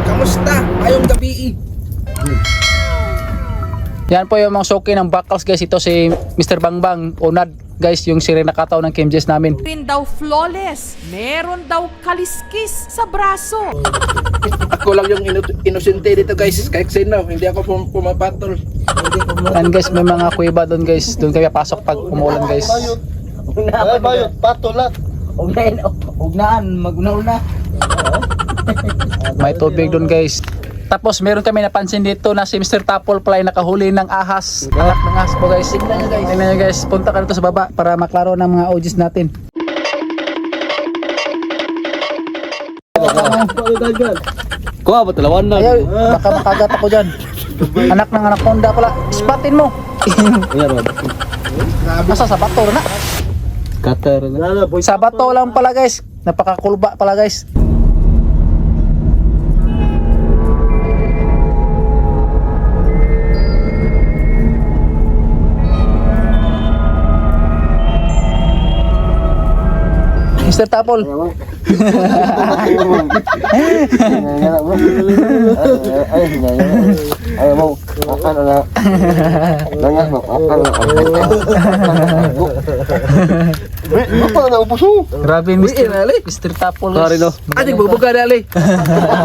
Kamusta? Ayong gabi. Yan po yung mga soki ng Backals guys. Ito si Mr. Bangbang Unad guys, yung sirena nakataw ng KMJS namin. Rin daw flawless. Meron daw kaliskis sa braso. Ako lang yung inosente dito guys. Kahit sino, hindi ako pumapatol. And guys, may mga kuweba doon guys. Doon kaya pasok pag umuulan guys. Bayot, patolat. Ugnaan, maguna-una. May tubig doon guys. Tapos meron kami napansin dito na si Mr. Tapol pala ay nakahuli ng ahas. Anak ng ahas po guys. Tingnan nyo guys. Punta ka dito sa baba para maklaro ng mga OGs natin. Kuha ba talawan na? Ayaw, baka makagat ako dyan. Anak ng anaconda pala. Spatin mo. Masa sa bato na? Cutter na. Sa bato lang pala guys. Napakakulba pala guys. Mr. Tapol. Ay mo, akan na. Langat mo, akan na. Apa na ubuso? Grabe Mr. Tapol guys. Ating bubuga na ali.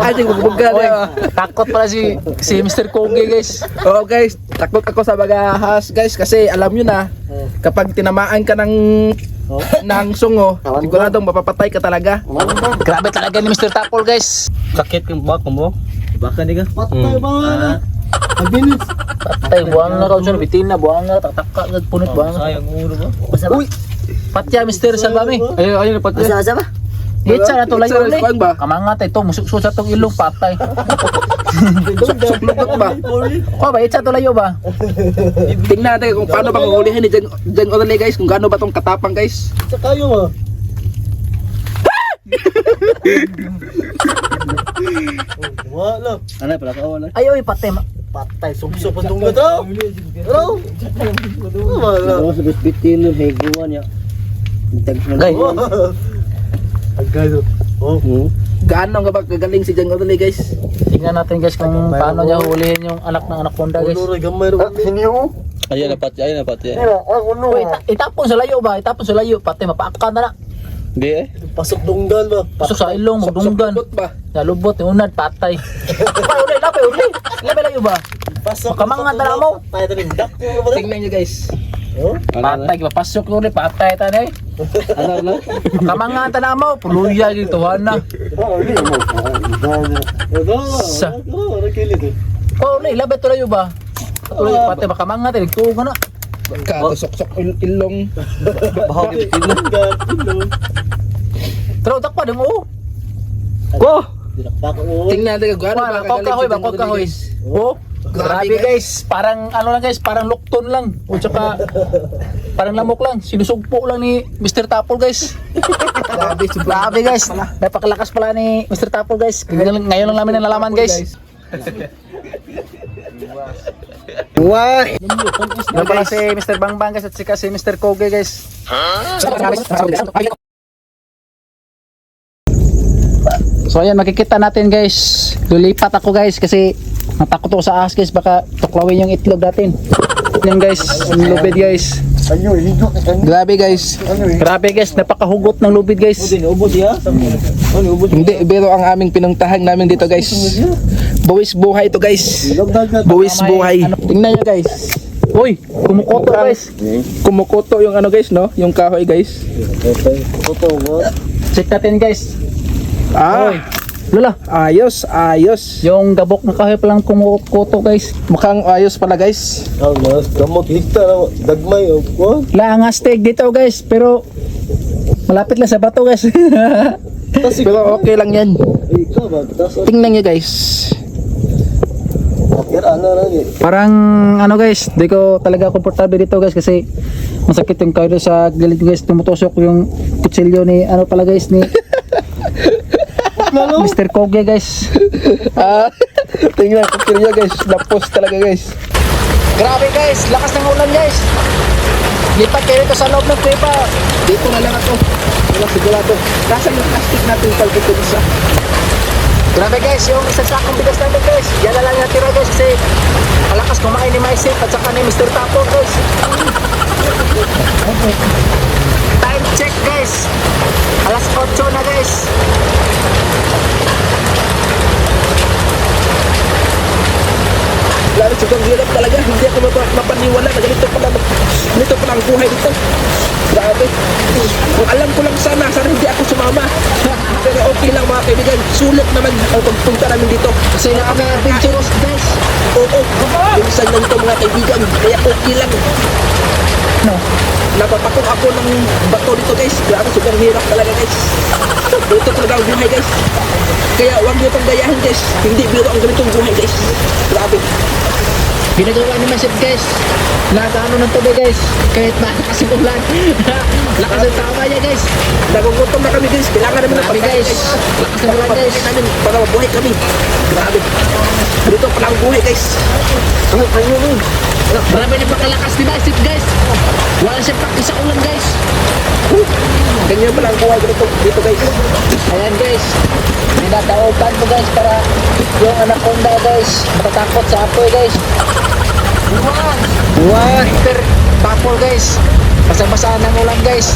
Ating bubuga na. Takot pala si Mr. Kogi guys. Oo guys, takot ako sa mga ahas guys kasi alam nyo na kapag tinamaan ka ng sungo, siguradong mapapatay ka talaga. Grabe talaga ni Mr. Tapol guys. Sakit yung baka mo. Baka di ka? Patay ba? Abilis. Patay, buwang na raw siya. Bitin na, buwang na. Taktak nagpunit, buwang na. Sayang ulo ba? Uy! Patya, Mr. Salvami. Ayun na patay. Asa? Itsa na to layo ulit. Kuan ba? Kamangat ito, musukso sa tong ilong, patay. Suklubot ba? O ba, itsa to layo ba? Tingnan natin kung paano bang hulihin ni Jen Odale guys, kung gaano ba tong katapang guys. Sa kayo ah. Wala. Ano pala ka wala? Ayaw, patay. Patay sumso pa tong gato. Bro. Wala. Sa bitin ng heguan ya. Gay. Agad. Oh. Gaano nga ba kagaling si Jen Odale guys? Tingnan natin guys kung paano niya hulihin yung anak ng anaconda guys. Ulo gamay ro. Sinyo. Ayan na pati. Uy, itapon sa layo ba? Itapon sa layo, patay, mapaakan na na. Di eh. Pasok dunggal ba? Pasok sa ilong, magdunggan. Suklubot ba? Nalubot, unad, patay. Uli. Labi layo ba? Pasok. Makamangat na mo. Patay ta rin dak. Tingnan nyo guys. Patay, papasok ulit, patay tanay. Ano na? Kamangat na mo, puluya dito, na. Sa. Oh, labi to layo ba? Tuloy, patay, makamangat, nagtuwa na. Katusok-sok ilong. Bahagi ilong. Tara, utak pa, di mo. Ko. Tingnan natin kung gaano ba Kahoy ba, kahoy. Oh, grabe guys, parang ano lang guys, parang lukton lang. O tsaka, parang lamok lang. Sinusugpo lang ni Mr. Tapol guys. Grabe guys, napakalakas pala ni Mr. Tapol guys. Ngayon lang namin nalalaman guys. Wah. Yan pala si Mr. Bangbang guys at si Mr. Koge guys. So ayan, makikita natin guys. Lulipat ako guys kasi natakot ako sa ahas guys, baka tuklawin yung itlog natin. Yan guys, yung lubid guys. Grabe guys. Grabe guys, napakahugot ng lubid guys. Hindi, pero ang aming pinuntahan namin dito guys. Buwis buhay to guys. Buwis buhay. Tingnan nyo guys. Uy, kumukoto guys. Kumukuto yung ano guys, no? Yung kahoy guys. Check natin guys. Ah, Lala, ayos. yung gabok na kahoy palang kumukoto guys. Mukhang ayos pala guys. Gamot higta na dagmay ko. Langastig dito guys, pero malapit lang sa bato guys. Pero okay lang yan. Ikaw ba? Tingnan nyo guys. Parang ano guys, di ko talaga komportable dito guys kasi masakit yung kahoy sa gilid guys. Tumutusok yung kutsilyo ni ano pala guys ni Mr. Koge guys. Tingnan ko kanya guys. Lapos talaga guys. Grabe guys, lakas ng ulan guys. Lipat kayo ito sa loob ng kuweba. Dito na lang ako. Wala sigurado. Nasaan yung plastic natin pag dito isa? Grabe guys, yung isang sakong bigas namin guys. Yan na lang natira guys kasi malakas kumain ni Maisip at saka ni Mr. Tapo guys. Time check guys. Alas 8 na guys. Lalo sobrang hirap talaga. Hindi ako mapaniwala na ganito pala ang buhay dito. Grabe. Kung alam ko lang sana hindi ako sumama. Pero okay lang mga kaibigan. Sulit naman ang pagpunta namin dito. Kasi napaka-adventurous guys. Oo. Minsan lang ito mga kaibigan. Kaya okay lang. No. Napapakok ako ng bato dito guys. Grabe, sobrang hirap talaga guys. Dito talaga ang buhay guys. Kaya huwag niyo pang gayahin guys. Hindi biro ang ganitong buhay guys. Grabe. Ginagawa ni Maisip guys. Nakaano ng tubig guys. Kahit malakas yung ulan. Lakas ang tama niya guys. Nagugutom na kami guys. Kailangan namin ng Grabe pagkain guys. Lakas ng ulan guys. namin para mabuhay kami. Grabe. Dito pala ang buhay guys. Marami na pagkalakas ni Maisip guys. Wala siyang practice sa ulan guys. Ganyan pala ang buhay dito guys. Ayan guys. May nataopan mo guys para yung anaconda guys matatakot sa apoy guys. Wow! Mr. Tapol guys. Basa-basa ng ulan guys.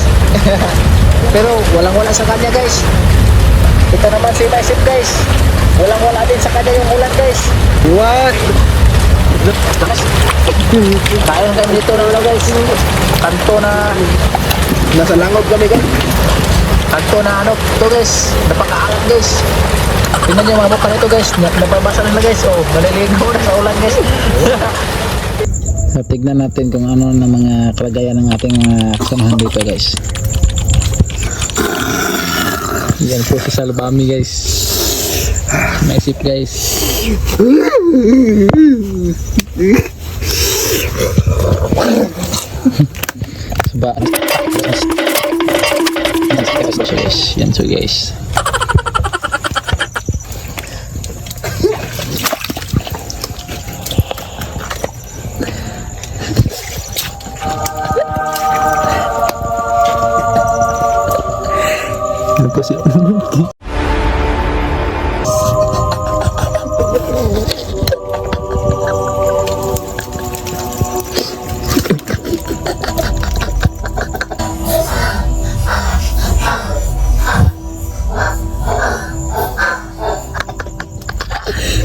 Pero walang-wala sa kanya guys. Ito naman si Maisip guys. Walang-wala din sa kanya yung ulan guys. What? Kaya kami dito na wala guys. Kanto na Nasa langob kami guys. kanto na ano to guys. Napakaangat guys. Tingnan niyo yung mga mukha nito guys. Nababasa na guys. Oh, maliligaw na sa ulan guys. So, tignan natin kung ano na mga kalagayan ng ating mga kasamahan dito guys. Yan po si Salbami guys. Maisip guys. Saba. Yan so guys. Ano po siya?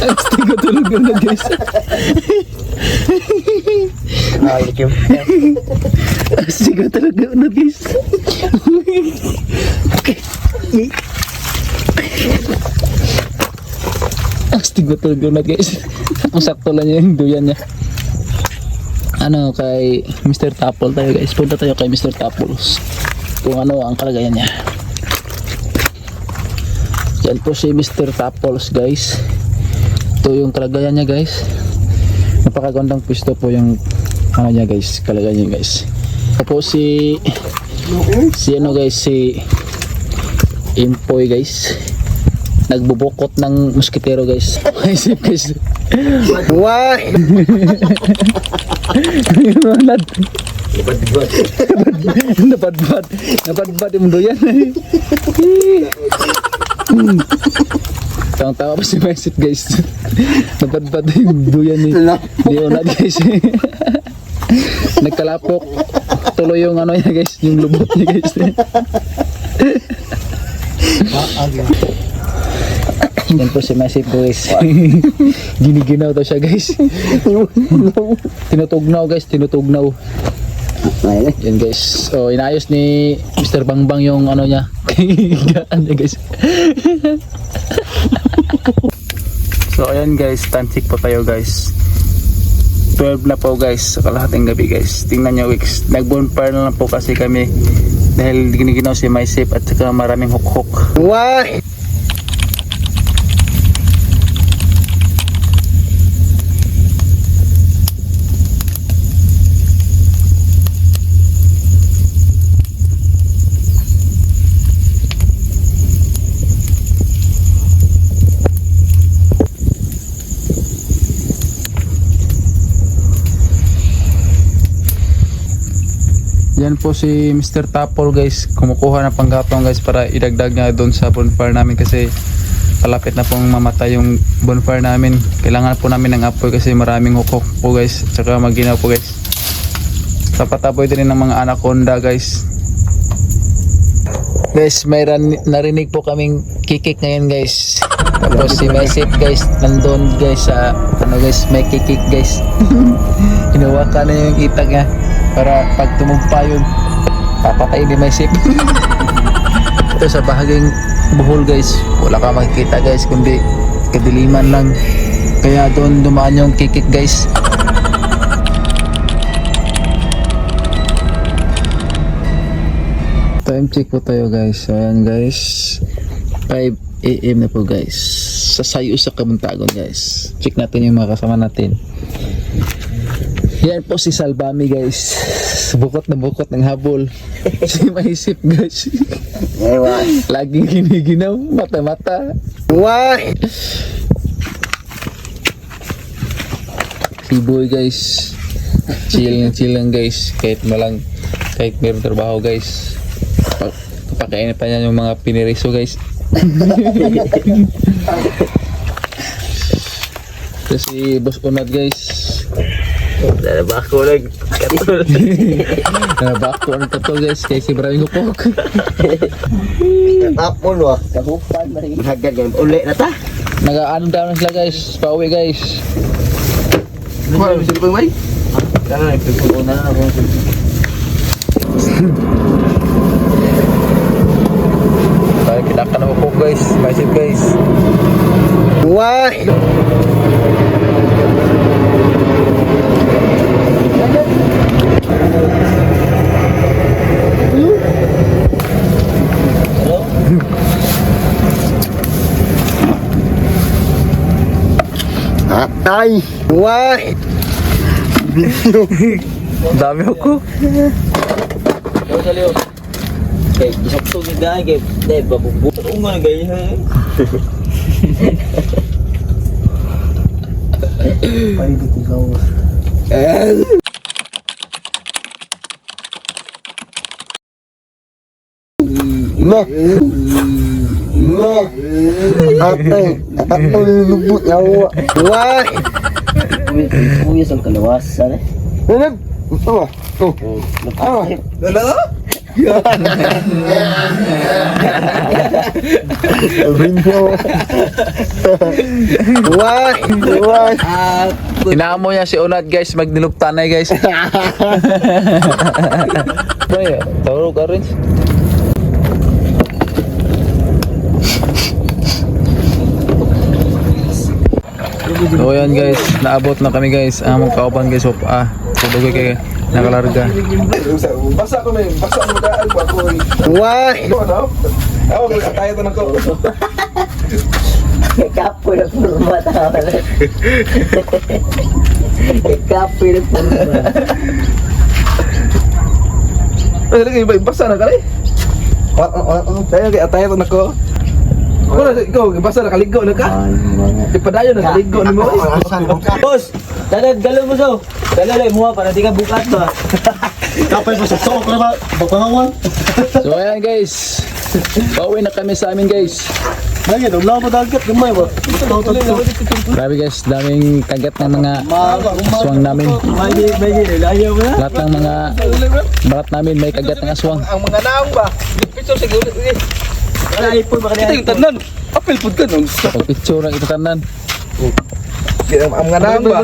Astigo tulog na guys. Astigo tulog na guys. Astigo tulog na guys. Sakto lang yung duyan niya. Ano kay Mr. Tapol tayo guys. Punta tayo kay Mr. Tapols. Kung ano ang kalagayan niya. Yan po si Mr. Tapols guys. Ito yung kalagayan niya guys. Napakagandang pwesto po yung ano niya guys, kalagayan niya guys. Tapos si ano guys, si Impoy guys. Nagbubukot ng musketero guys. Isip guys. Wah! Napadbad yung mundo yan. Tawang-tawa pa si Maisip guys. Napadbad yung duyan ni Leonard guys. Nagkalapok. Tuloy yung ano niya guys, yung lubot niya guys. Yan po si Maisip guys. Giniginaw daw siya guys. Tinutugnaw guys, tinutugnaw. Yan guys. So inayos ni Mr. Bangbang yung ano niya. Higaan niya guys. So ayan guys, tantik po tayo guys. 12 na po guys, sa kalahating gabi guys. Tingnan nyo guys, nag-bonfire na lang po kasi kami dahil giniginaw si Maisip at saka maraming huk-huk. Wah! Yan po si Mr. Tapol guys, kumukuha ng panggatong guys para idagdag niya doon sa bonfire namin kasi palapit na pong mamatay yung bonfire namin. Kailangan po namin ng apoy kasi maraming hukok po guys, tsaka maginaw po guys. Dapat apoy din ng mga anaconda guys. Guys, may narinig po kaming kikik ngayon guys. Tapos si Mesip guys, nandun guys sa guys, may kikik guys. Hinawakan na yung itak niya para pag tumugpa yun, papatay ni Mesip. Ito sa bahaging buhol guys, wala ka makikita guys, kundi kadiliman lang. Kaya doon dumaan yung kikik guys. Time check po tayo guys. So ayan guys, 5 AM na po guys. Sasayo sa Kamuntagon guys. Check natin yung mga kasama natin. Yan po si Salbami guys. Bukot na bukot ng habol. Si Maisip guys. Laging giniginaw, mata-mata. Why? Si Boy guys, chill lang guys. Kahit meron trabaho guys. Pakainin pa niya yung mga piniriso guys. Kasi Boss Unad guys. Nalabako lang. Katol. Nabako ang tato guys kay si Maraming Hupok. Tapon wa. Kahupan na rin. Hagad yan. Uli na ta. Nag-ano daw na sila guys. Pauwi guys. Kuha, bisa pa may? Kaya nagpipuna na ako. Tayo kinaka na Hupok guys. Maisip guys. Why? Atay! Why? Dami ako. Kay isok to ni dai kay dai babubuto nga ganyan. Ay dito gaw. No. No. Atay, atay lubot yawa. Why? Kuya sang kalawasan eh. Nag, oh. Oh. Dala? Why? Why? Inaamo niya si Unad guys, magniluptanay guys. Boy, tawag ka rin. So yan guys, naabot na kami guys. Ang mga kauban guys, tuloy kayo nakalarga. Basa ko may, basa mo daan ko ako. Why? Ano? Ako kaya to nako. Kapoy na purma tawag. Kapoy na purma. Ay, lagi ba basa na kali? Tayo to nako. Wala ikaw, basa na kaligo na ka. Ipadayon na kaligo ni mo. Boss, dalag galo mo so. Dalag mo para di ka bukat ba. Kapoy mo sa sok na ba? Pagpangawan. So ayan guys, pauwi na kami sa amin guys. Bagay, wala mo dagat gamay ba? Grabe guys, daming kagat ng mga aswang namin. Bagay, layo mo na. Lahat ng mga barat namin may kagat ng aswang. Ang mga naong ba? Picture sige ulit. Ay, po ba Ito yung tanan. Apel pud ka nung. Pag picture ng itatanan. Ang mga naong ba?